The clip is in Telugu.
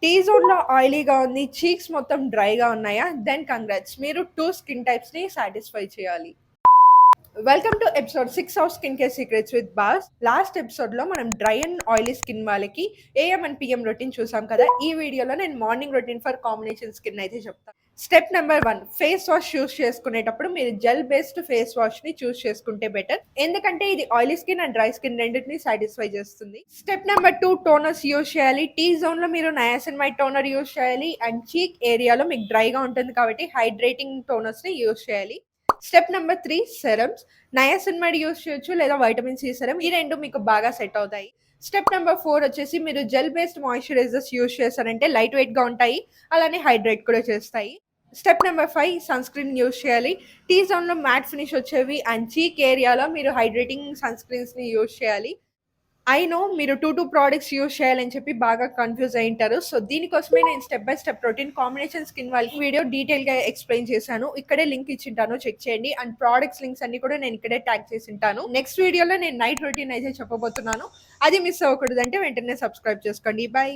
టీ జోన్‌లో ఆయిలీగా ఉంది. చీక్స్ మొత్తం డ్రైగా ఉన్నాయా? Then congrats. మీరు 2 స్కిన్ టైప్స్‌ని సాటిస్ఫై చేయాలి. Welcome to episode 6 of skin care secrets with boss. Last ఎపిసోడ్‌లో మనం డ్రై అండ్ ఆయిలీ స్కిన్ వాళ్ళకి ఏఎం అండ్ పీఎం రొటీన్ చూసాం కదా! ఈ వీడియోలో నేను morning routine for combination skin అయితే చెప్తాను. Step number 1, face wash choose చేసుకునేటప్పుడు మీరు జెల్ బేస్డ్ ఫేస్ వాష్‌ని చూస్ చేసుకుంటే బెటర్. ఎందుకంటే ఇది oily skin and dry skin రెండిటిని సాటిస్ఫై చేస్తుంది. స్టెప్ నెంబర్ 2, టోనర్స్ యూజ్ చేయాలి. టీ జోన్‌లో మీరు నయాసినమైడ్ టోనర్ యూజ్ చేయాలి అండ్ చీక్ ఏరియాలో మీకు డ్రైగా ఉంటుంది కాబట్టి హైడ్రేటింగ్ టోనర్స్‌ని యూజ్ చేయాలి. Step number 3, serums. Niacinamide use చేయొచ్చు లేదా వైటమిన్ సి సెరమ్. ఈ 2 మీకు బాగా సెట్ అవుతాయి. స్టెప్ నెంబర్ 4 వచ్చేసి మీరు జెల్ బేస్డ్ మాయిశ్చరైజర్స్ యూజ్ చేశారంటే లైట్ వెయిట్‌గా ఉంటాయి. అలానే హైడ్రేట్ కూడా చేస్తాయి. Step number 5, sun screen use చేయాలి. టీ జోన్‌లో మ్యాట్ ఫినిష్ వచ్చేవి అండ్ చీక్ ఏరియాలో మీరు హైడ్రేటింగ్ సన్ స్క్రీన్స్‌ని యూజ్ చేయాలి. ఐ నో మీరు 2 ప్రొడక్ట్స్ యూజ్ చేయాలని చెప్పి బాగా కన్‌ఫ్యూజ్ అయ్యుంటారు. సో, దీనికోసమే నేను step by step routine combination skin వాళ్ళకి వీడియో డీటెయిల్‌గా ఎక్స్‌ప్లెయిన్ చేశాను. ఇక్కడే లింక్ ఇచ్చింటాను, చెక్ చేయండి. అండ్ ప్రొడక్ట్స్ లింక్స్ అన్నీ కూడా నేను ఇక్కడే ట్యాగ్ చేసుంటాను. నెక్స్ట్ వీడియోలో నేను నైట్ రొటీన్ అయితే చెప్పబోతున్నాను. అది మిస్ అవ్వకూడదంటే వెంటనే సబ్స్క్రైబ్ చేసుకోండి. బై.